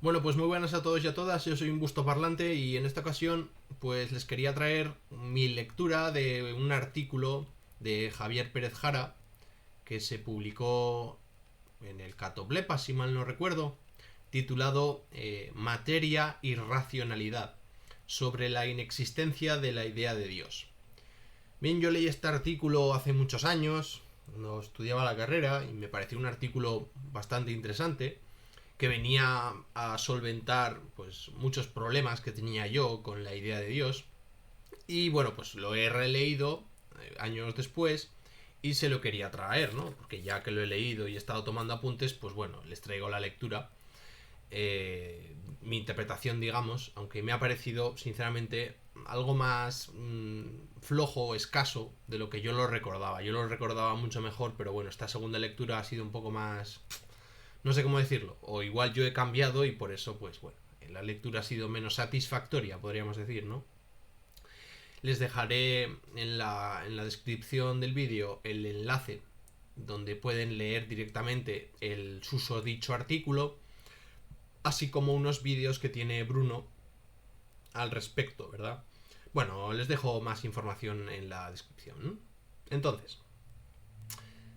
Bueno, pues muy buenas a todos y a todas, yo soy un gusto parlante y en esta ocasión pues les quería traer mi lectura de un artículo de Javier Pérez Jara que se publicó en el Catoplepa, si mal no recuerdo, titulado Materia y Racionalidad, sobre la inexistencia de la idea de Dios. Bien, yo leí este artículo hace muchos años, cuando estudiaba la carrera, y me pareció un artículo bastante interesante, que venía a solventar pues muchos problemas que tenía yo con la idea de Dios. Y bueno, pues lo he releído años después y se lo quería traer, ¿no? Porque ya que lo he leído y he estado tomando apuntes, pues bueno, les traigo la lectura. Mi interpretación, digamos, aunque me ha parecido, sinceramente, algo más flojo o escaso de lo que yo lo recordaba. Yo lo recordaba mucho mejor, pero bueno, esta segunda lectura ha sido un poco más, no sé cómo decirlo, o igual yo he cambiado y por eso, pues bueno, la lectura ha sido menos satisfactoria, podríamos decir, ¿no? Les dejaré en la descripción del vídeo el enlace donde pueden leer directamente el susodicho artículo, así como unos vídeos que tiene Bruno al respecto, ¿verdad? Bueno, les dejo más información en la descripción. Entonces,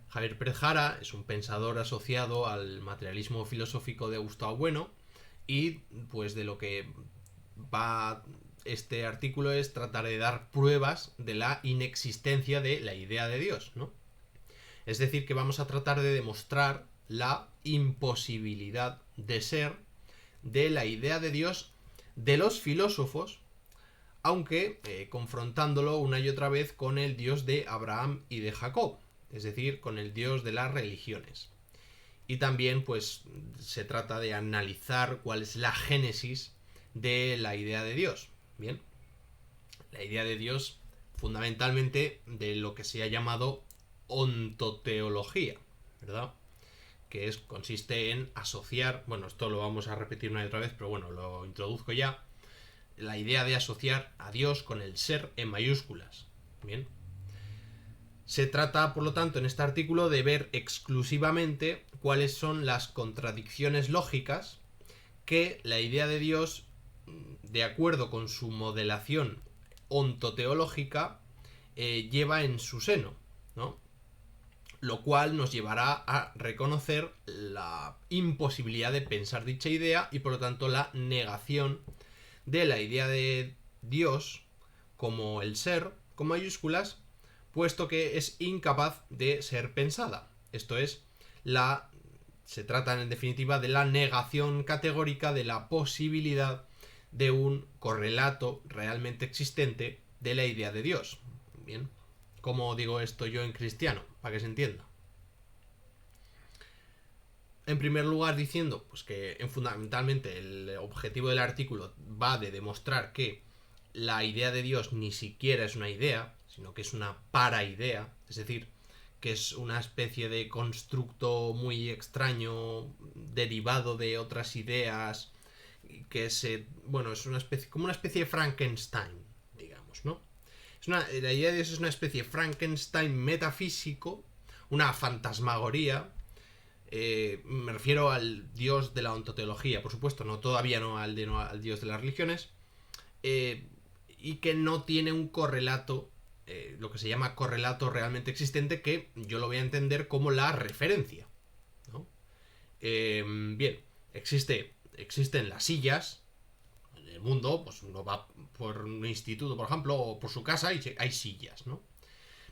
Javier Pérez Jara es un pensador asociado al materialismo filosófico de Gustavo Bueno y pues de lo que va este artículo es tratar de dar pruebas de la inexistencia de la idea de Dios, ¿no? Es decir, que vamos a tratar de demostrar la imposibilidad de ser de la idea de Dios de los filósofos, aunque confrontándolo una y otra vez con el Dios de Abraham y de Jacob, es decir, con el Dios de las religiones. Y también pues se trata de analizar cuál es la génesis de la idea de Dios. Bien, la idea de Dios fundamentalmente de lo que se ha llamado ontoteología, ¿verdad? Que consiste en asociar, bueno, esto lo vamos a repetir una y otra vez, pero bueno, lo introduzco ya, la idea de asociar a Dios con el ser en mayúsculas. Bien, se trata, por lo tanto, en este artículo de ver exclusivamente cuáles son las contradicciones lógicas que la idea de Dios, de acuerdo con su modelación ontoteológica, lleva en su seno, ¿no? Lo cual nos llevará a reconocer la imposibilidad de pensar dicha idea y por lo tanto la negación de la idea de Dios como el ser, con mayúsculas, puesto que es incapaz de ser pensada. Esto es, se trata en definitiva de la negación categórica de la posibilidad de un correlato realmente existente de la idea de Dios. Bien, ¿cómo digo esto yo en cristiano? Para que se entienda. En primer lugar diciendo pues que fundamentalmente el objetivo del artículo va de demostrar que la idea de Dios ni siquiera es una idea, sino que es una paraidea, es decir, que es una especie de constructo muy extraño derivado de otras ideas que bueno, es una especie como una especie de Frankenstein, digamos, ¿no? La idea de Dios es una especie de Frankenstein metafísico, una fantasmagoría. Me refiero al dios de la ontoteología, por supuesto, todavía no al dios de las religiones, y que no tiene un correlato, lo que se llama correlato realmente existente, que yo lo voy a entender como la referencia, ¿no? Bien, existen las sillas en el mundo, pues uno va por un instituto, por ejemplo, o por su casa y hay sillas, ¿no?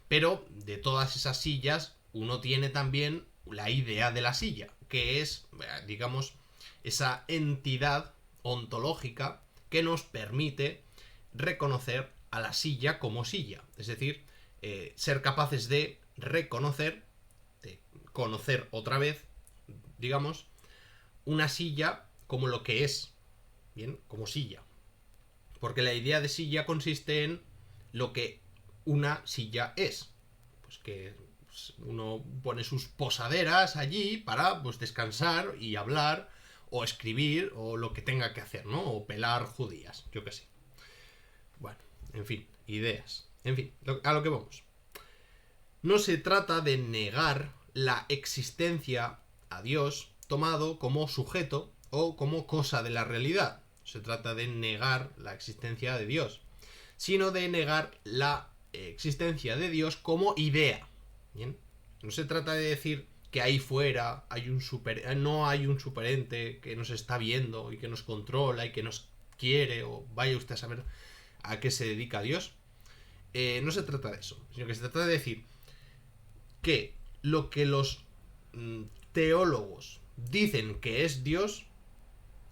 Pero de todas esas sillas, uno tiene también la idea de la silla, que es, digamos, esa entidad ontológica que nos permite reconocer a la silla como silla. Es decir, ser capaces de reconocer, de conocer otra vez, digamos, una silla como lo que es. Bien, como silla. Porque la idea de silla consiste en lo que una silla es. Pues que uno pone sus posaderas allí para pues descansar y hablar o escribir o lo que tenga que hacer, ¿no? O pelar judías, yo qué sé. Bueno, en fin, ideas. En fin, a lo que vamos. No se trata de negar la existencia a Dios tomado como sujeto, o como cosa de la realidad. Se trata de negar la existencia de Dios, sino de negar la existencia de Dios como idea. ¿Bien? No se trata de decir que ahí fuera no hay un superente que nos está viendo y que nos controla y que nos quiere, o vaya usted a saber a qué se dedica Dios. No se trata de eso, sino que se trata de decir que lo que los teólogos dicen que es Dios,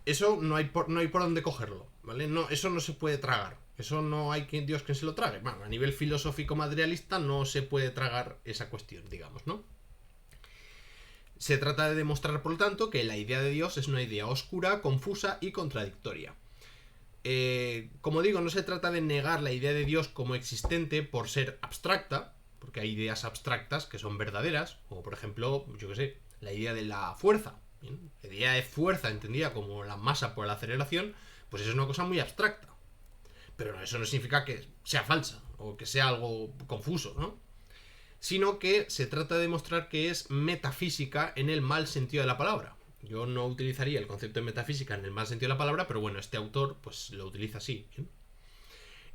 eso no hay por dónde cogerlo, ¿vale? No, eso no se puede tragar. Eso no hay Dios que se lo trague. Bueno, a nivel filosófico materialista no se puede tragar esa cuestión, digamos, ¿no? Se trata de demostrar, por lo tanto, que la idea de Dios es una idea oscura, confusa y contradictoria. Como digo, no se trata de negar la idea de Dios como existente por ser abstracta, porque hay ideas abstractas que son verdaderas, como por ejemplo, yo qué sé, la idea de la fuerza. ¿Bien? La idea de fuerza entendida como la masa por la aceleración, pues eso es una cosa muy abstracta. Pero eso no significa que sea falsa o que sea algo confuso, ¿no? Sino que se trata de demostrar que es metafísica en el mal sentido de la palabra. Yo no utilizaría el concepto de metafísica en el mal sentido de la palabra, pero bueno, este autor pues lo utiliza así. ¿Bien?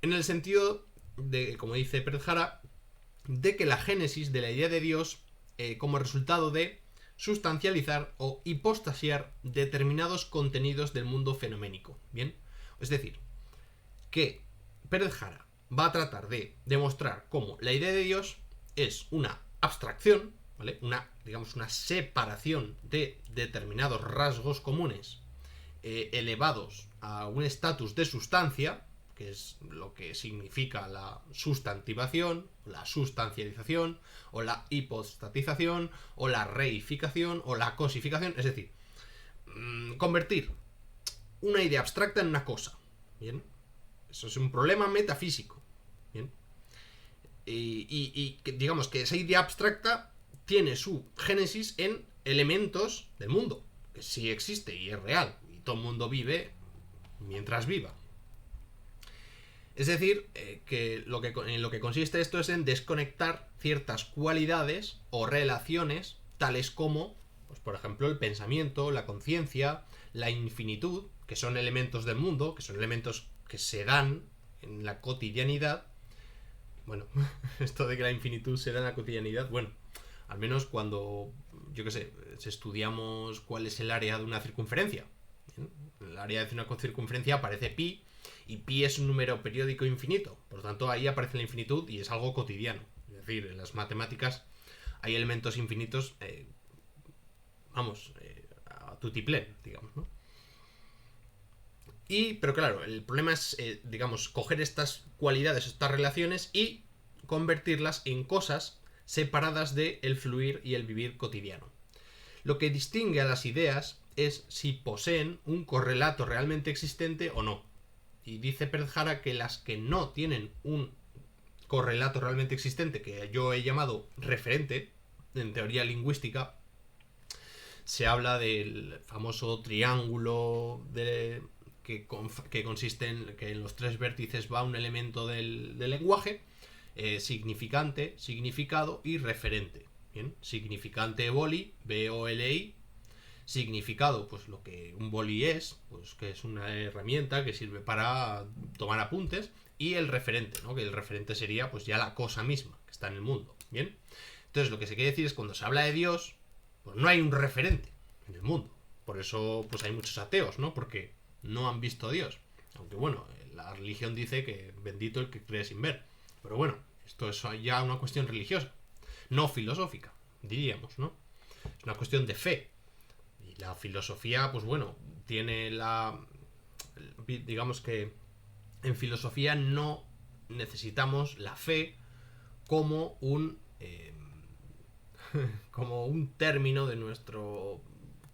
En el sentido de, como dice Pérez Jara, de que la génesis de la idea de Dios como resultado de sustancializar o hipostasiar determinados contenidos del mundo fenoménico. ¿Bien? Es decir, que Pérez Jara va a tratar de demostrar cómo la idea de Dios es una abstracción, ¿vale? Digamos, una separación de determinados rasgos comunes elevados a un estatus de sustancia, que es lo que significa la sustantivación, la sustancialización, o la hipostatización, o la reificación, o la cosificación, es decir, convertir una idea abstracta en una cosa. ¿Bien? Eso es un problema metafísico. ¿Bien? Y digamos que esa idea abstracta tiene su génesis en elementos del mundo, que sí existe y es real, y todo el mundo vive mientras viva. Es decir, que en lo que consiste esto es en desconectar ciertas cualidades o relaciones, tales como, pues, por ejemplo, el pensamiento, la conciencia, la infinitud, que son elementos del mundo, que son elementos que se dan en la cotidianidad. Bueno, esto de que la infinitud se da en la cotidianidad, bueno, al menos cuando, yo qué sé, estudiamos cuál es el área de una circunferencia. ¿Bien? El área de una circunferencia aparece pi, y pi es un número periódico infinito. Por lo tanto, ahí aparece la infinitud y es algo cotidiano. Es decir, en las matemáticas hay elementos infinitos, a tutiplén, digamos, ¿no? Pero claro, el problema es, digamos, coger estas cualidades, estas relaciones y convertirlas en cosas separadas del fluir y el vivir cotidiano. Lo que distingue a las ideas es si poseen un correlato realmente existente o no. Y dice Pérez Jara que las que no tienen un correlato realmente existente, que yo he llamado referente en teoría lingüística, se habla del famoso triángulo que consiste en que en los tres vértices va un elemento del lenguaje, significante, significado y referente. ¿Bien? Significante boli, B-O-L-I. Significado, pues lo que un boli es, pues que es una herramienta que sirve para tomar apuntes. Y el referente, ¿no? Que el referente sería pues ya la cosa misma que está en el mundo. ¿Bien? Entonces lo que se quiere decir es cuando se habla de Dios, pues no hay un referente en el mundo. Por eso pues hay muchos ateos, ¿no? Porque no han visto a Dios. Aunque bueno, la religión dice que bendito el que cree sin ver. Pero bueno, esto es ya una cuestión religiosa, no filosófica, diríamos, ¿no? Es una cuestión de fe. Y la filosofía, pues bueno, tiene digamos que en filosofía no necesitamos la fe como como un término de nuestro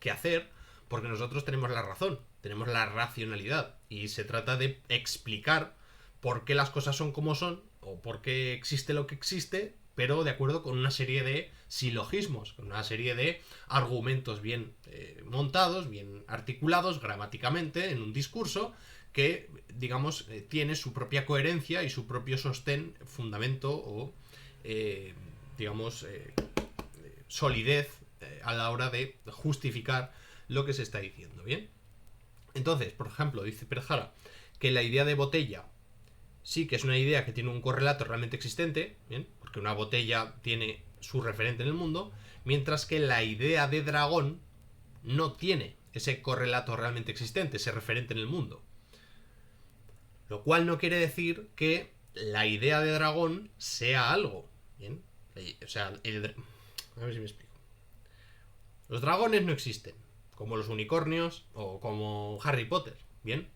quehacer, porque nosotros tenemos la razón, tenemos la racionalidad, y se trata de explicar por qué las cosas son como son, o por qué existe lo que existe, pero de acuerdo con una serie de silogismos, con una serie de argumentos bien montados, bien articulados gramaticamente en un discurso que, digamos, tiene su propia coherencia y su propio sostén, fundamento o, digamos, solidez a la hora de justificar lo que se está diciendo, ¿bien? Entonces, por ejemplo, dice Perjara que la idea de botella sí que es una idea que tiene un correlato realmente existente, ¿bien? Porque una botella tiene su referente en el mundo, mientras que la idea de dragón no tiene ese correlato realmente existente, ese referente en el mundo. Lo cual no quiere decir que la idea de dragón sea algo, ¿bien? O sea, a ver si me explico. Los dragones no existen, como los unicornios o como Harry Potter, ¿bien?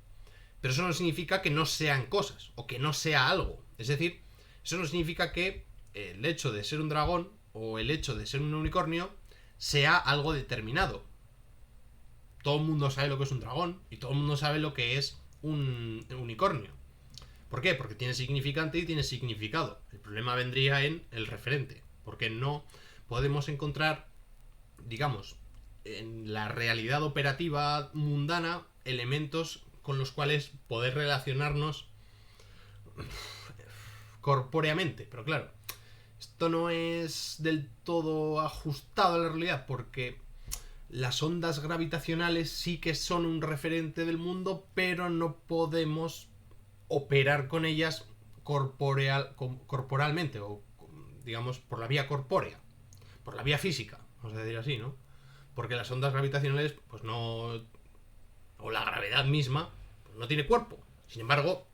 Pero eso no significa que no sean cosas o que no sea algo. Es decir, eso no significa que el hecho de ser un dragón o el hecho de ser un unicornio sea algo determinado. Todo el mundo sabe lo que es un dragón y todo el mundo sabe lo que es un unicornio. ¿Por qué? Porque tiene significante y tiene significado. El problema vendría en el referente, porque no podemos encontrar, digamos, en la realidad operativa mundana elementos con los cuales poder relacionarnos corpóreamente. Pero claro, esto no es del todo ajustado a la realidad, porque las ondas gravitacionales sí que son un referente del mundo, pero no podemos operar con ellas corporalmente, o digamos por la vía corpórea, por la vía física, vamos a decir así, ¿no? Porque las ondas gravitacionales, pues no, o la gravedad misma, pues no tiene cuerpo. Sin embargo,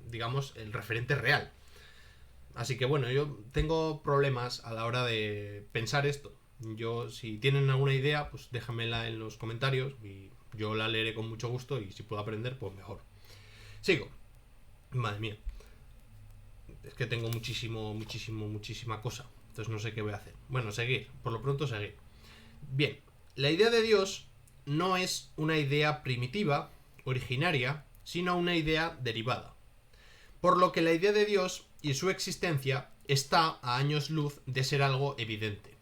digamos, el referente es real. Así que bueno, yo tengo problemas a la hora de pensar esto. Yo, si tienen alguna idea, pues déjamela en los comentarios y yo la leeré con mucho gusto, y si puedo aprender, pues mejor. Sigo. Madre mía. Es que tengo muchísima cosa. Entonces no sé qué voy a hacer. Bueno, seguir. Por lo pronto seguir. Bien. La idea de Dios no es una idea primitiva, originaria, sino una idea derivada. Por lo que la idea de Dios y su existencia está a años luz de ser algo evidente.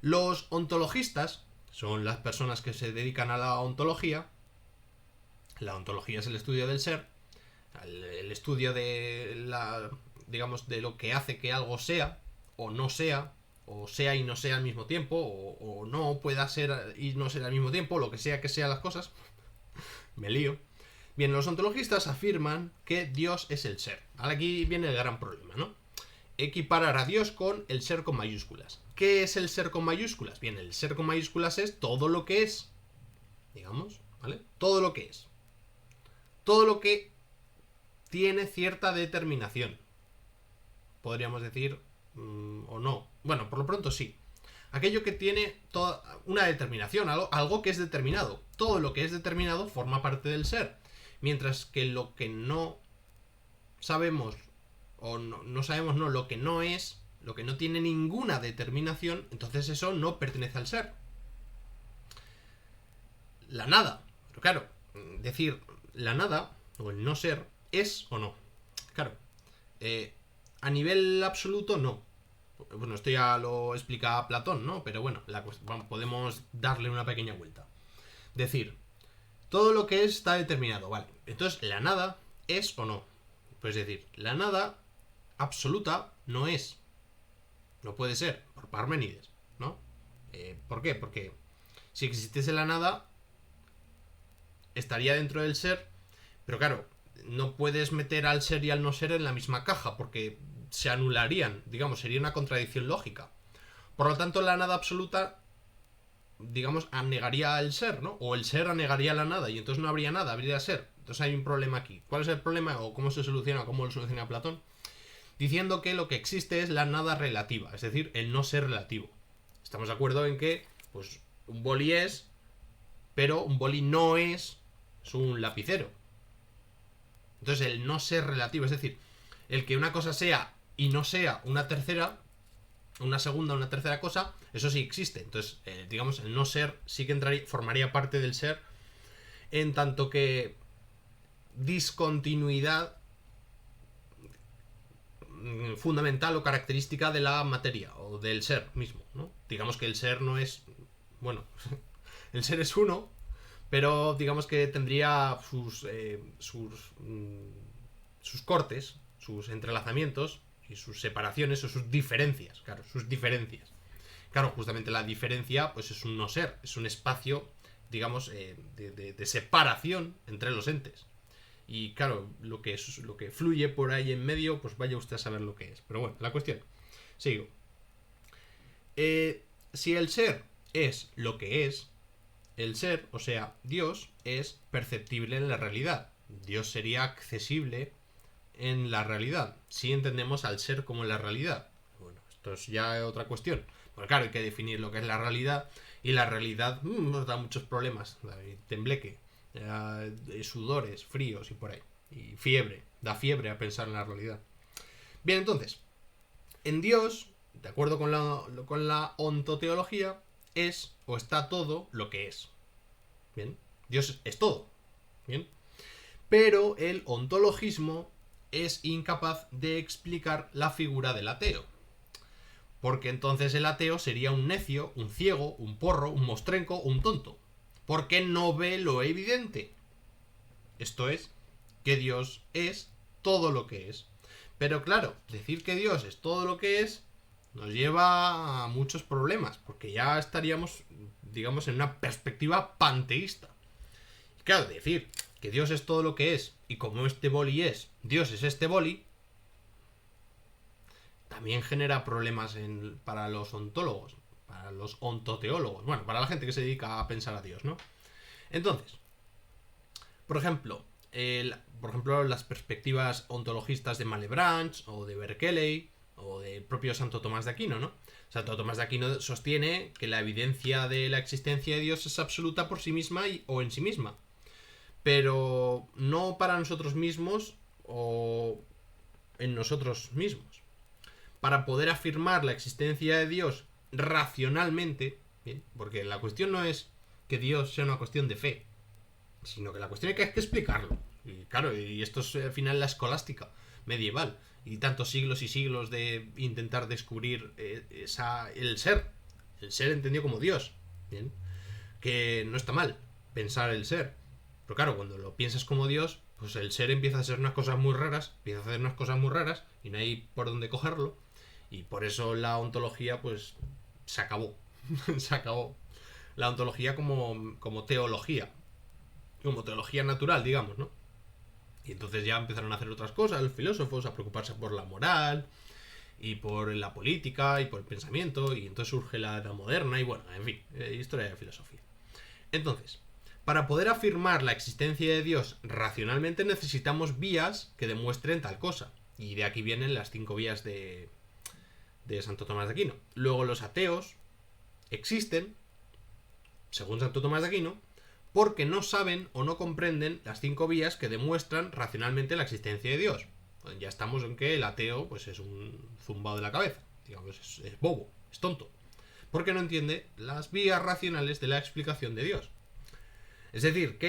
Los ontologistas son las personas que se dedican a la ontología. La ontología es el estudio del ser, el estudio de la, digamos, de lo que hace que algo sea o no sea, o sea y no sea al mismo tiempo, o no pueda ser y no ser al mismo tiempo, lo que sean las cosas. Me lío. Bien, los ontologistas afirman que Dios es el ser. Ahora aquí viene el gran problema, ¿no? Equiparar a Dios con el ser con mayúsculas. ¿Qué es el ser con mayúsculas? Bien, el ser con mayúsculas es todo lo que es, digamos, ¿vale? Todo lo que es. Todo lo que tiene cierta determinación. Podríamos decir, o no. Bueno, por lo pronto sí. Aquello que tiene toda una determinación, algo que es determinado. Todo lo que es determinado forma parte del ser. Mientras que lo que no sabemos, o no sabemos, no, lo que no es, lo que no tiene ninguna determinación, entonces eso no pertenece al ser. La nada. Pero claro, decir la nada, o el no ser, es o no. Claro, a nivel absoluto no. Bueno, esto ya lo explica Platón, ¿no? Pero bueno, podemos darle una pequeña vuelta. Decir, todo lo que es está determinado, vale. Entonces, la nada es o no. Pues decir, la nada absoluta no es. No puede ser, por Parménides, ¿no? ¿Por qué? Porque si existiese la nada, estaría dentro del ser, pero claro, no puedes meter al ser y al no ser en la misma caja, porque se anularían, digamos, sería una contradicción lógica. Por lo tanto, la nada absoluta, digamos, anegaría el ser, ¿no? O el ser anegaría la nada, y entonces no habría nada, habría ser. Entonces hay un problema aquí. ¿Cuál es el problema? ¿O cómo se soluciona? ¿Cómo lo soluciona Platón? Diciendo que lo que existe es la nada relativa, es decir, el no ser relativo. Estamos de acuerdo en que, pues, un boli es, pero un boli no es un lapicero. Entonces, el no ser relativo, es decir, el que una cosa sea y no sea una tercera, una segunda o una tercera cosa, eso sí existe. Entonces, digamos, el no ser sí que formaría parte del ser, en tanto que discontinuidad fundamental o característica de la materia o del ser mismo, ¿no? Digamos que el ser no es, bueno, el ser es uno, pero digamos que tendría sus cortes, sus entrelazamientos y sus separaciones o sus diferencias, claro, sus diferencias. Claro, justamente la diferencia pues es un no ser, es un espacio digamos, de separación entre los entes. Y claro, lo que fluye por ahí en medio, pues vaya usted a saber lo que es. Pero bueno, la cuestión. Sigo. Si el ser es lo que es, el ser, o sea, Dios, es perceptible en la realidad. Dios sería accesible en la realidad, si entendemos al ser como la realidad. Bueno, esto es ya otra cuestión. Porque claro, hay que definir lo que es la realidad. Y la realidad nos da muchos problemas. Tembleque, sudores, fríos y por ahí. Y fiebre. Da fiebre a pensar en la realidad. Bien, entonces, en Dios, de acuerdo con la ontoteología, es o está todo lo que es. Bien, Dios es todo. Bien. Pero el ontologismo es incapaz de explicar la figura del ateo. Porque entonces el ateo sería un necio, un ciego, un porro, un mostrenco, un tonto. Porque no ve lo evidente. Esto es, que Dios es todo lo que es. Pero claro, decir que Dios es todo lo que es nos lleva a muchos problemas. Porque ya estaríamos, digamos, en una perspectiva panteísta. Y claro, decir que Dios es todo lo que es y como este boli es, Dios es este boli, también genera problemas para los ontólogos, para los ontoteólogos, bueno, para la gente que se dedica a pensar a Dios, ¿no? Entonces, por ejemplo, las perspectivas ontologistas de Malebranche o de Berkeley o del propio Santo Tomás de Aquino, ¿no? Santo Tomás de Aquino sostiene que la evidencia de la existencia de Dios es absoluta por sí misma o en sí misma, pero no para nosotros mismos o en nosotros mismos. Para poder afirmar la existencia de Dios racionalmente, ¿bien? Porque la cuestión no es que Dios sea una cuestión de fe, sino que la cuestión es que hay que explicarlo. Y claro, y esto es al final la escolástica medieval, y tantos siglos y siglos de intentar descubrir el ser entendido como Dios, ¿bien? Que no está mal pensar el ser, pero claro, cuando lo piensas como Dios, pues el ser empieza a hacer unas cosas muy raras, y no hay por dónde cogerlo. Y por eso la ontología, pues, se acabó. Se acabó. La ontología como teología. Como teología natural, digamos, ¿no? Y entonces ya empezaron a hacer otras cosas, los filósofos, a preocuparse por la moral, y por la política, y por el pensamiento, y entonces surge la edad moderna, y bueno, en fin, historia de filosofía. Entonces, para poder afirmar la existencia de Dios racionalmente necesitamos vías que demuestren tal cosa. Y de aquí vienen las 5 vías de Santo Tomás de Aquino. Luego los ateos existen, según Santo Tomás de Aquino, porque no saben o no comprenden las 5 vías que demuestran racionalmente la existencia de Dios. Pues ya estamos en que el ateo pues es un zumbado de la cabeza, digamos, es bobo, es tonto, porque no entiende las vías racionales de la explicación de Dios. Es decir,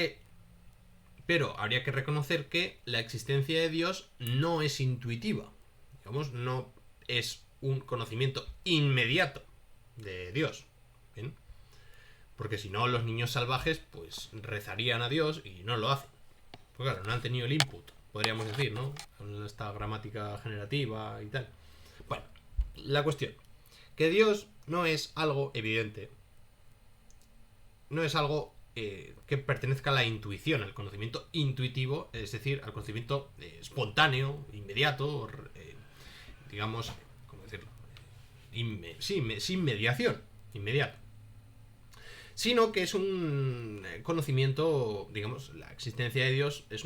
pero habría que reconocer que la existencia de Dios no es intuitiva, digamos, no es un conocimiento inmediato de Dios, ¿bien? Porque si no, los niños salvajes pues rezarían a Dios y no lo hacen. Pues claro, no han tenido el input, podríamos decir, ¿no? Con esta gramática generativa y tal. Bueno, la cuestión, que Dios no es algo evidente, no es algo que pertenezca a la intuición, al conocimiento intuitivo, es decir, al conocimiento espontáneo, inmediato, digamos, ¿cómo decirlo? Sin mediación, inmediato. Sino que es un conocimiento, digamos, la existencia de Dios es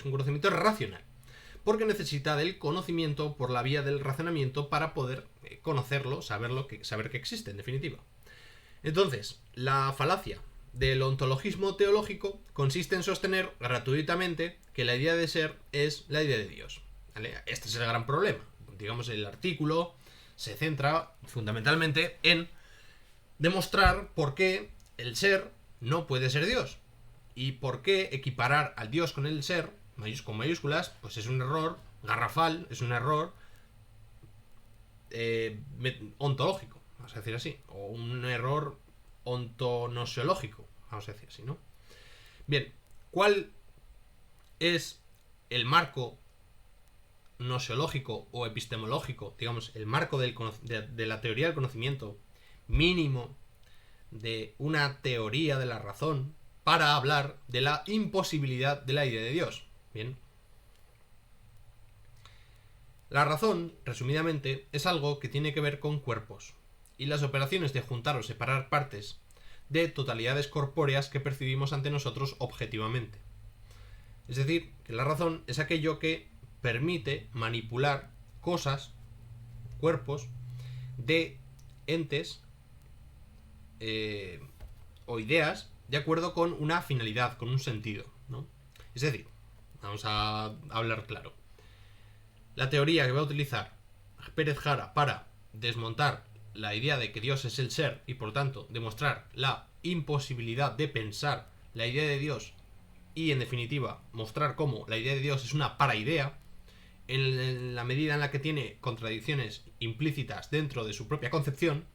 un conocimiento racional, porque necesita del conocimiento por la vía del razonamiento para poder conocerlo, saber que existe, en definitiva. Entonces, la falacia del ontologismo teológico consiste en sostener gratuitamente que la idea de ser es la idea de Dios, ¿vale? Este es el gran problema. Digamos, el artículo se centra fundamentalmente en demostrar por qué el ser no puede ser Dios y por qué equiparar al Dios con el ser, con mayúsculas, pues es un error garrafal, es un error ontológico, vamos a decir así, o un error ontonosiológico, vamos a decir así, ¿no? Bien, ¿cuál es el marco nosiológico o epistemológico, digamos, el marco de la teoría del conocimiento mínimo de una teoría de la razón para hablar de la imposibilidad de la idea de Dios. Bien. La razón, resumidamente, es algo que tiene que ver con cuerpos y las operaciones de juntar o separar partes de totalidades corpóreas que percibimos ante nosotros objetivamente. Es decir, que la razón es aquello que permite manipular cosas, cuerpos, de entes o ideas de acuerdo con una finalidad, con un sentido, ¿no? Es decir, vamos a hablar claro. La teoría que va a utilizar Pérez Jara para desmontar la idea de que Dios es el ser y por tanto demostrar la imposibilidad de pensar la idea de Dios y en definitiva mostrar cómo la idea de Dios es una paraidea, en la medida en la que tiene contradicciones implícitas dentro de su propia concepción,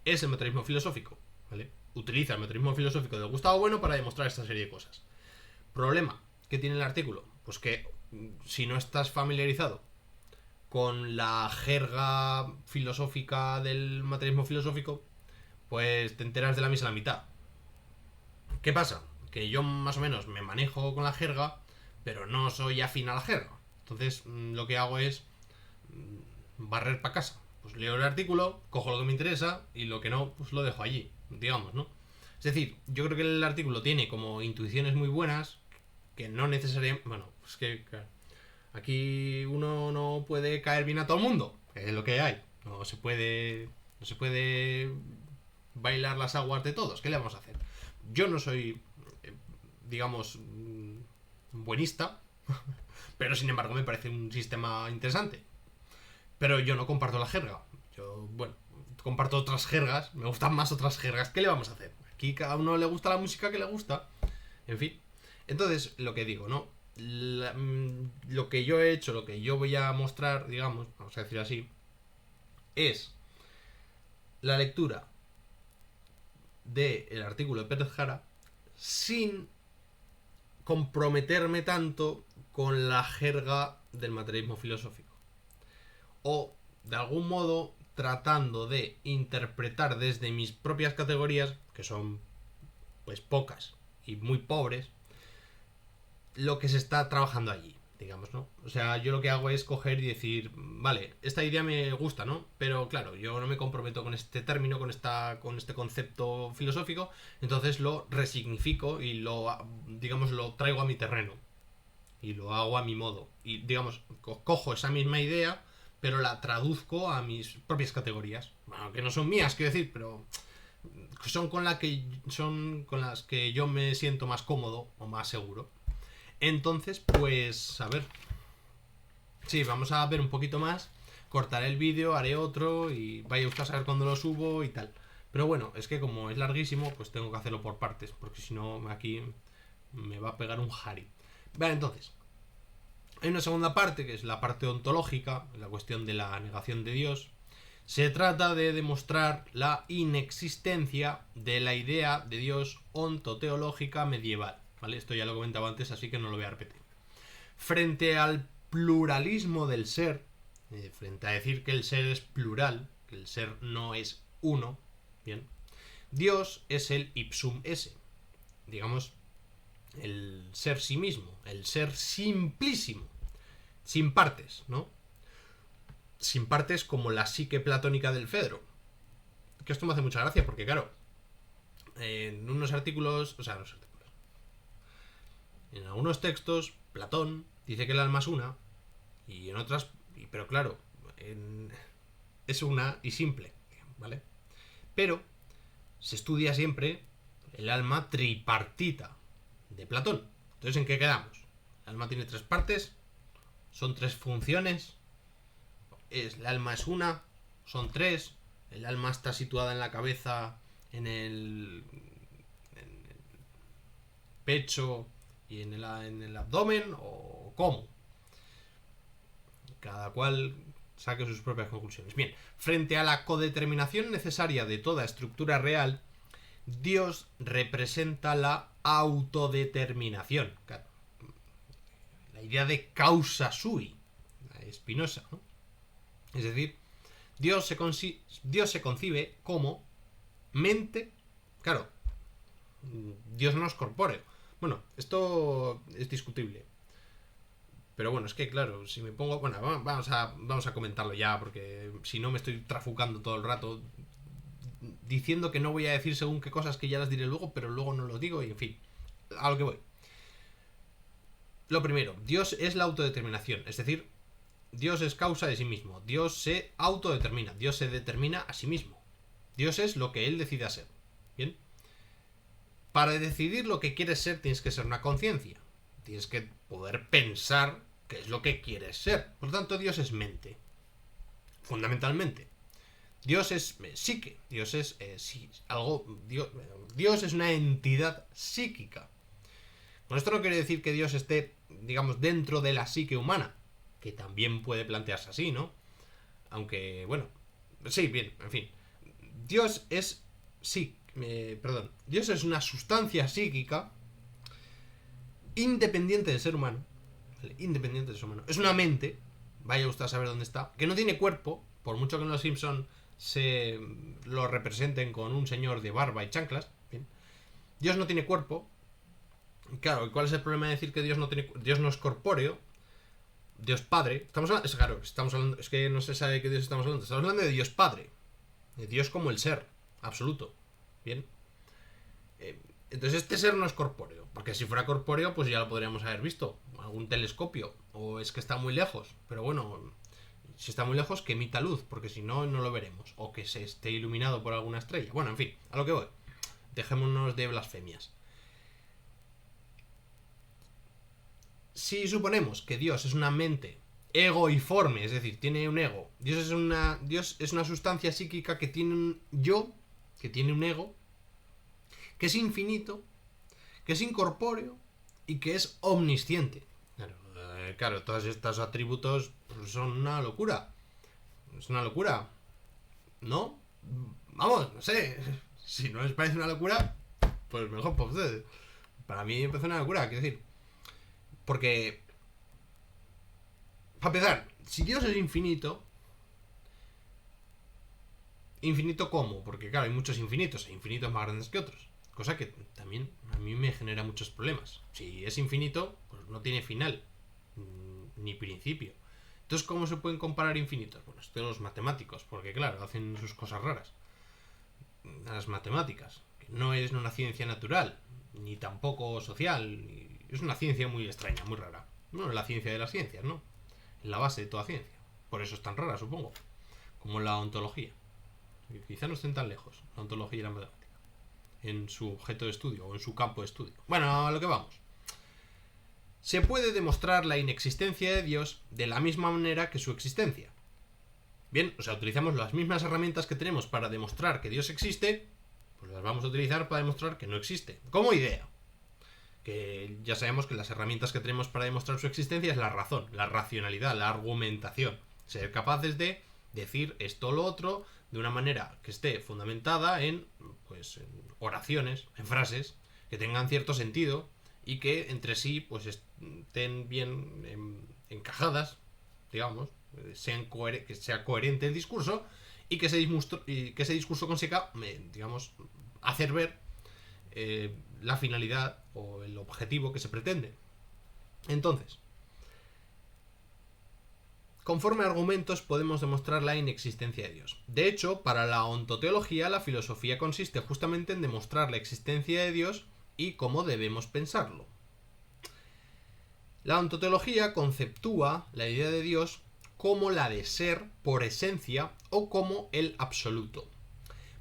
es el materialismo filosófico, ¿vale? Utiliza el materialismo filosófico de Gustavo Bueno para demostrar esta serie de cosas. Problema que tiene el artículo, pues que si no estás familiarizado con la jerga filosófica del materialismo filosófico, pues te enteras de la misa a la mitad. ¿Qué pasa? Que yo más o menos me manejo con la jerga, pero no soy afín a la jerga. Entonces lo que hago es barrer para casa. Pues leo el artículo, cojo lo que me interesa y lo que no, pues lo dejo allí, digamos, ¿no? Es decir, yo creo que el artículo tiene como intuiciones muy buenas, que no necesariamente... Bueno, pues que claro, aquí uno no puede caer bien a todo el mundo, que es lo que hay. No se puede bailar las aguas de todos. ¿Qué le vamos a hacer? Yo no soy, digamos, buenista, pero sin embargo me parece un sistema interesante. Pero yo no comparto la jerga. Yo, bueno, comparto otras jergas, me gustan más otras jergas. ¿Qué le vamos a hacer? Aquí cada uno le gusta la música que le gusta. En fin. Entonces, lo que digo, ¿no? Lo que yo he hecho, lo que yo voy a mostrar, digamos, vamos a decir así, es la lectura del artículo de Pérez Jara sin comprometerme tanto con la jerga del materialismo filosófico. O, de algún modo, tratando de interpretar desde mis propias categorías, que son, pues, pocas y muy pobres, lo que se está trabajando allí, digamos, ¿no? O sea, yo lo que hago es coger y decir, vale, esta idea me gusta, ¿no? Pero claro, yo no me comprometo con este término, con este concepto filosófico, entonces lo resignifico y digamos, lo traigo a mi terreno y lo hago a mi modo. Y, digamos, cojo esa misma idea, pero la traduzco a mis propias categorías. Bueno, que no son mías, quiero decir, pero son con las que yo me siento más cómodo o más seguro. Entonces, pues, a ver. Sí, vamos a ver un poquito más. Cortaré el vídeo, haré otro y vaya usted a saber cuándo lo subo y tal. Pero bueno, es que como es larguísimo, pues tengo que hacerlo por partes, porque si no, aquí me va a pegar un jari. Vale, entonces, hay una segunda parte, que es la parte ontológica, la cuestión de la negación de Dios. Se trata de demostrar la inexistencia de la idea de Dios ontoteológica medieval. ¿Vale? Esto ya lo comentaba antes, así que no lo voy a repetir. Frente al pluralismo del ser, frente a decir que el ser es plural, que el ser no es uno, bien, Dios es el ipsum esse, digamos, el ser sí mismo, el ser simplísimo, sin partes, ¿no? Sin partes como la psique platónica del Fedro. Que esto me hace mucha gracia porque, claro, en unos artículos, en algunos textos, Platón dice que el alma es una, y en otras, pero claro, es una y simple, ¿vale? Pero se estudia siempre el alma tripartita de Platón. Entonces, ¿en qué quedamos? El alma tiene tres partes, son tres funciones, el alma es una, son tres, el alma está situada en la cabeza, en el pecho y en el abdomen, o cómo. Cada cual saque sus propias conclusiones. Bien, frente a la codeterminación necesaria de toda estructura real, Dios representa la autodeterminación. Claro, la idea de causa sui, Spinoza, ¿no? Es decir, Dios se concibe como mente Claro, Dios no es corpóreo. Bueno, esto es discutible. Pero bueno, es que claro, si me pongo... Bueno, vamos a comentarlo ya, porque si no me estoy trafucando todo el rato diciendo que no voy a decir según qué cosas que ya las diré luego, pero luego no lo digo y en fin, a lo que voy. Lo primero, Dios es la autodeterminación, es decir, Dios es causa de sí mismo, Dios se autodetermina, Dios se determina a sí mismo. Dios es lo que Él decida ser. ¿Bien? Para decidir lo que quieres ser tienes que ser una conciencia. Tienes que poder pensar qué es lo que quieres ser. Por lo tanto, Dios es mente. Fundamentalmente. Dios es psique. Dios es Dios es una entidad psíquica. Con esto no quiere decir que Dios esté, digamos, dentro de la psique humana. Que también puede plantearse así, ¿no? Aunque, bueno. Sí, bien, en fin. Dios es... Dios es una sustancia psíquica independiente del ser humano. ¿Vale? Independiente del ser humano. Es una mente, vaya usted a saber dónde está, que no tiene cuerpo, por mucho que en los Simpson se lo representen con un señor de barba y chanclas. ¿Bien? Dios no tiene cuerpo. Claro, ¿cuál es el problema de decir que Dios no es corpóreo? Dios Padre. Estamos hablando, es que no se sabe de qué Dios estamos hablando. Estamos hablando de Dios Padre. De Dios como el ser absoluto. Bien. Entonces este ser no es corpóreo. Porque si fuera corpóreo, pues ya lo podríamos haber visto. Algún telescopio. O es que está muy lejos. Pero bueno, si está muy lejos, que emita luz. Porque si no, no lo veremos. O que se esté iluminado por alguna estrella. Bueno, en fin, a lo que voy. Dejémonos de blasfemias. Si suponemos que Dios es una mente egoiforme, es decir, tiene un ego. Dios es una sustancia psíquica que tiene un yo, que tiene un ego, que es infinito, que es incorpóreo y que es omnisciente. Claro, todos estos atributos son una locura. Es una locura. ¿No? Vamos, no sé. Si no les parece una locura, pues mejor para ustedes. Para mí me parece una locura, quiero decir. Porque, para empezar, si Dios es infinito, ¿infinito cómo? Porque claro, hay muchos infinitos, hay infinitos más grandes que otros. Cosa que también a mí me genera muchos problemas. Si es infinito, pues no tiene final, ni principio. Entonces, ¿cómo se pueden comparar infinitos? Bueno, esto los matemáticos, porque claro, hacen sus cosas raras. Las matemáticas, que no es una ciencia natural, ni tampoco social, es una ciencia muy extraña, muy rara. Bueno, la ciencia de las ciencias, ¿no? Es la base de toda ciencia. Por eso es tan rara, supongo. Como la ontología. Quizá no estén tan lejos, la ontología y la matemática. En su objeto de estudio o en su campo de estudio. Bueno, a lo que vamos. Se puede demostrar la inexistencia de Dios de la misma manera que su existencia. Bien, o sea, utilizamos las mismas herramientas que tenemos para demostrar que Dios existe, pues las vamos a utilizar para demostrar que no existe. Como idea. Que ya sabemos que las herramientas que tenemos para demostrar su existencia es la razón, la racionalidad, la argumentación. Ser capaces de decir esto o lo otro de una manera que esté fundamentada en oraciones, en frases, que tengan cierto sentido y que entre sí pues estén bien encajadas, digamos, que sea coherente el discurso y que ese discurso consiga, digamos, hacer ver la finalidad o el objetivo que se pretende. Entonces, conforme a argumentos podemos demostrar la inexistencia de Dios. De hecho, para la ontoteología, la filosofía consiste justamente en demostrar la existencia de Dios y cómo debemos pensarlo. La ontoteología conceptúa la idea de Dios como la de ser por esencia o como el absoluto.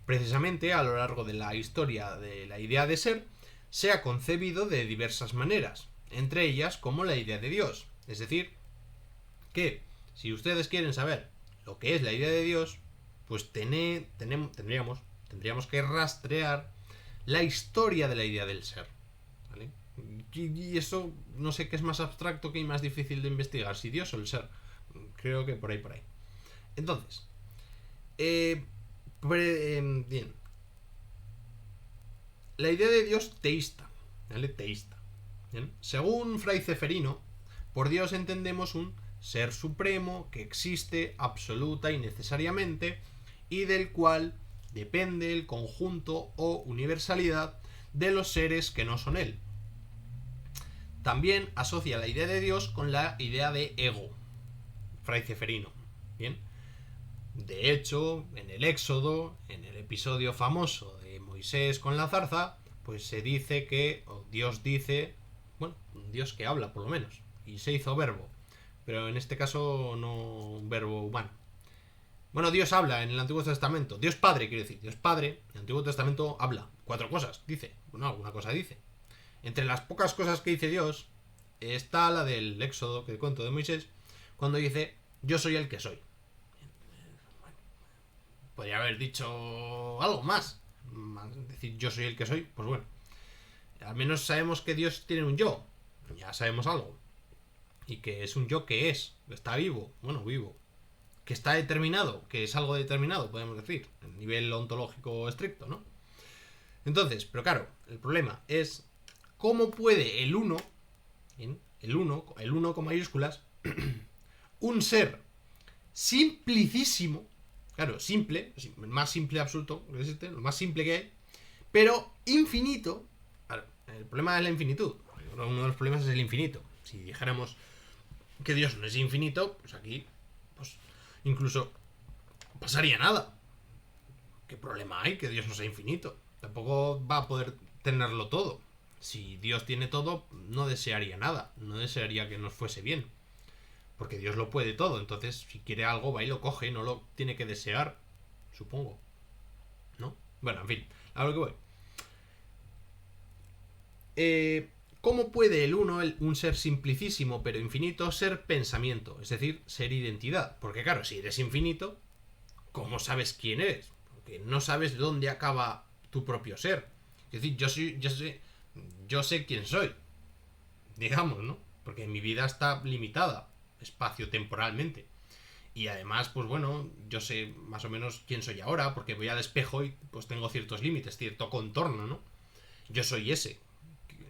Precisamente a lo largo de la historia de la idea de ser, se ha concebido de diversas maneras, entre ellas como la idea de Dios. Es decir, que si ustedes quieren saber lo que es la idea de Dios, pues tendríamos que rastrear la historia de la idea del ser. ¿Vale? Y eso no sé qué es más abstracto que más difícil de investigar, si Dios o el ser. Creo que por ahí. Entonces, bien. La idea de Dios teísta, ¿vale? Teísta. ¿Bien? Según Fray Ceferino, por Dios entendemos un ser supremo que existe absoluta y necesariamente y del cual depende el conjunto o universalidad de los seres que no son él. También asocia la idea de Dios con la idea de ego, Fray Ceferino. Bien. De hecho, en el Éxodo, en el episodio famoso de Moisés con la zarza, pues se dice que, o Dios dice, bueno, un Dios que habla por lo menos, y se hizo verbo, pero en este caso no un verbo humano. Bueno, Dios habla en el Antiguo Testamento, Dios Padre quiero decir, Dios Padre, en el Antiguo Testamento habla, 4 cosas, dice, bueno, alguna cosa dice. Entre las pocas cosas que dice Dios, está la del Éxodo, que te cuento de Moisés, cuando dice, yo soy el que soy. Podría haber dicho algo más. Decir yo soy el que soy, pues bueno. Al menos sabemos que Dios tiene un yo. Ya sabemos algo. Y que es un yo que es. Está vivo. Bueno, vivo. Que está determinado. Que es algo determinado, podemos decir. A nivel ontológico estricto, ¿no? Entonces, pero claro, el problema es cómo puede el uno, el uno con mayúsculas, un ser simplicísimo, claro, simple, el más simple absoluto que existe, lo más simple que hay, pero infinito. Claro, el problema es la infinitud. Uno de los problemas es el infinito. Si dijéramos que Dios no es infinito, pues aquí, pues incluso pasaría nada. ¿Qué problema hay que Dios no sea infinito? Tampoco va a poder tenerlo todo. Si Dios tiene todo, no desearía nada. No desearía que nos fuese bien. Porque Dios lo puede todo. Entonces, si quiere algo, va y lo coge. No lo tiene que desear. Supongo. ¿No? Bueno, en fin. A lo que voy. ¿Cómo puede el uno, un ser simplicísimo pero infinito, ser pensamiento? Es decir, ser identidad. Porque claro, si eres infinito, ¿cómo sabes quién eres? Porque no sabes dónde acaba tu propio ser. Es decir, yo sé quién soy. Digamos, ¿no? Porque mi vida está limitada espacio-temporalmente. Y además, pues bueno, yo sé más o menos quién soy ahora, porque voy al espejo y pues tengo ciertos límites, cierto contorno, ¿no? Yo soy ese,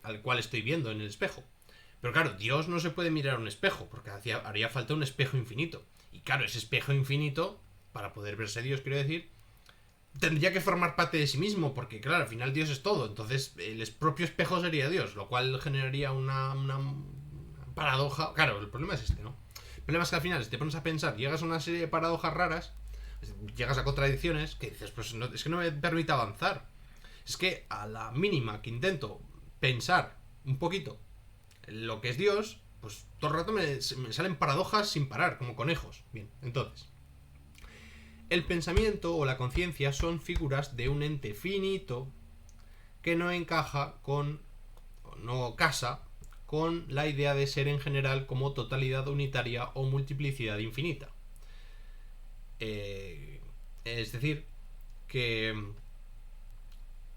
al cual estoy viendo en el espejo. Pero claro, Dios no se puede mirar a un espejo, porque haría falta un espejo infinito. Y claro, ese espejo infinito, para poder verse Dios, quiero decir, tendría que formar parte de sí mismo, porque claro, al final Dios es todo. Entonces, el propio espejo sería Dios, lo cual generaría una paradoja. Claro, el problema es este, ¿no? El problema es que al final, si te pones a pensar, llegas a una serie de paradojas raras, llegas a contradicciones, que dices, pues no, es que no me permite avanzar. Es que a la mínima que intento pensar un poquito en lo que es Dios, pues todo el rato me salen paradojas sin parar, como conejos. Bien, entonces, el pensamiento o la conciencia son figuras de un ente finito que no encaja con, o no casa con la idea de ser en general como totalidad unitaria o multiplicidad infinita. Es decir, que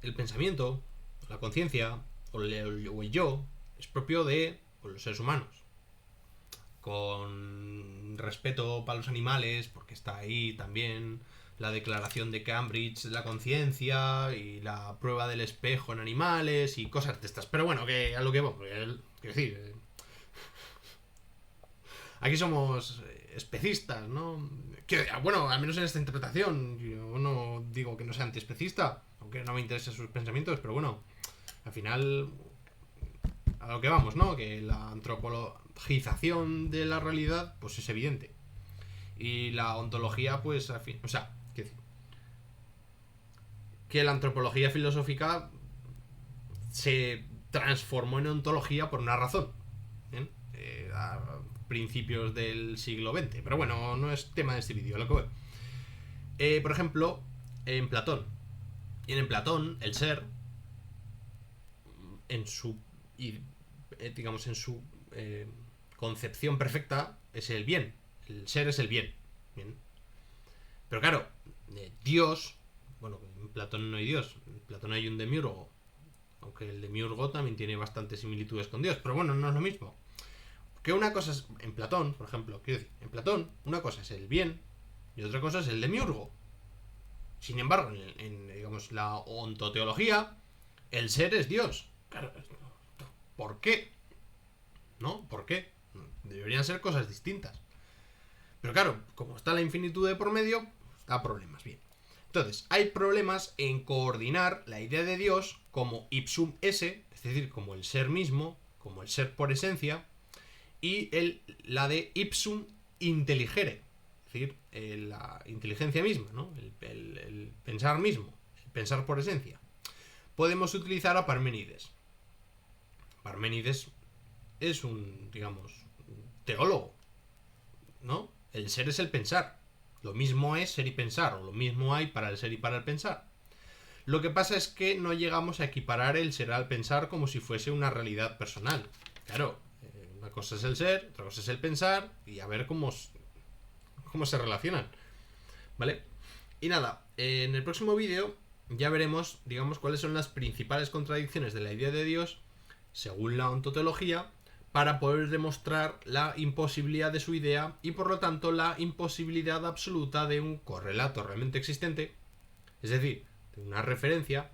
el pensamiento, la conciencia o el yo es propio de los seres humanos. Con respeto para los animales, porque está ahí también la declaración de Cambridge de la conciencia y la prueba del espejo en animales y cosas de estas. Pero bueno, que a lo que vamos, quiero decir, aquí somos especistas, ¿no? Que, bueno, al menos en esta interpretación, yo no digo que no sea antiespecista, aunque no me interesen sus pensamientos, pero bueno, al final, a lo que vamos, ¿no? Que la antropologización de la realidad, pues es evidente. Y la ontología, pues, al fin, o sea, que la antropología filosófica se transformó en ontología por una razón. ¿Bien? A principios del siglo XX. Pero bueno, no es tema de este vídeo, lo que voy. Por ejemplo, en Platón. Y en Platón, el ser, en su, digamos, en su concepción perfecta, es el bien. El ser es el bien. ¿Bien? Pero claro, Dios, bueno, en Platón no hay Dios, en Platón hay un demiurgo, aunque el demiurgo también tiene bastantes similitudes con Dios, pero bueno, no es lo mismo. Que una cosa es, en Platón, por ejemplo, quiero decir, en Platón, una cosa es el bien y otra cosa es el demiurgo. Sin embargo, en digamos, la ontoteología, el ser es Dios. Claro, ¿por qué? ¿No? ¿Por qué? Deberían ser cosas distintas. Pero claro, como está la infinitud de por medio, da problemas. Bien. Entonces, hay problemas en coordinar la idea de Dios como ipsum esse, es decir, como el ser mismo, como el ser por esencia, y la de ipsum intelligere, es decir, la inteligencia misma, ¿no? El pensar mismo, el pensar por esencia. Podemos utilizar a Parménides. Parménides es un, digamos, teólogo, ¿no? El ser es el pensar. Lo mismo es ser y pensar, o lo mismo hay para el ser y para el pensar. Lo que pasa es que no llegamos a equiparar el ser al pensar como si fuese una realidad personal. Claro, una cosa es el ser, otra cosa es el pensar, y a ver cómo se relacionan, ¿vale? Y nada, en el próximo vídeo ya veremos, digamos, cuáles son las principales contradicciones de la idea de Dios según la ontología, para poder demostrar la imposibilidad de su idea y por lo tanto la imposibilidad absoluta de un correlato realmente existente, es decir, de una referencia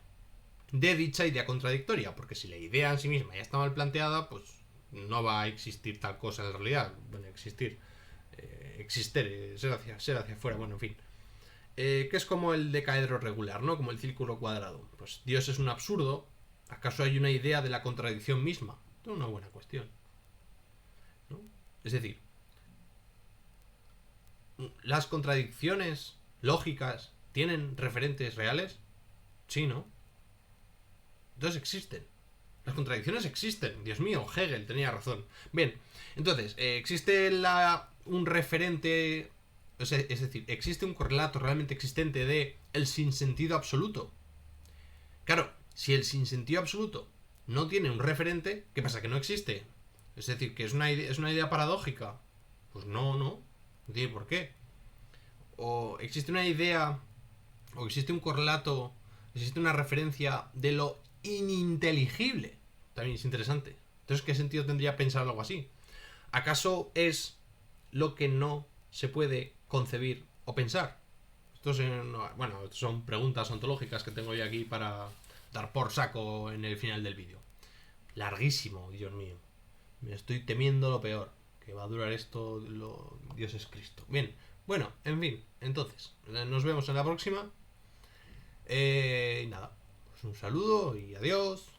de dicha idea contradictoria, porque si la idea en sí misma ya está mal planteada, pues no va a existir tal cosa en realidad. Bueno, existir, ser hacia afuera, bueno, en fin. Que es como el decaedro regular, ¿no? Como el círculo cuadrado. Pues Dios es un absurdo. ¿Acaso hay una idea de la contradicción misma? Esto es una buena cuestión, ¿no? Es decir, ¿las contradicciones lógicas tienen referentes reales? Sí, ¿no? Entonces existen. Las contradicciones existen. Dios mío, Hegel tenía razón. Bien, entonces, ¿existe un referente? Es decir, ¿existe un correlato realmente existente de el sinsentido absoluto? Claro, si el sinsentido absoluto no tiene un referente, ¿qué pasa? ¿Que no existe? Es decir, que es una idea paradójica. Pues no tiene por qué. O existe una idea, o existe un correlato, existe una referencia de lo ininteligible. También es interesante. Entonces, ¿qué sentido tendría pensar algo así? ¿Acaso es lo que no se puede concebir o pensar? Estas son preguntas ontológicas que tengo yo aquí para dar por saco en el final del vídeo. Larguísimo, Dios mío. Me estoy temiendo lo peor. Que va a durar esto, Dios es Cristo. Bien, bueno, en fin, entonces, nos vemos en la próxima. Y nada, pues un saludo y adiós.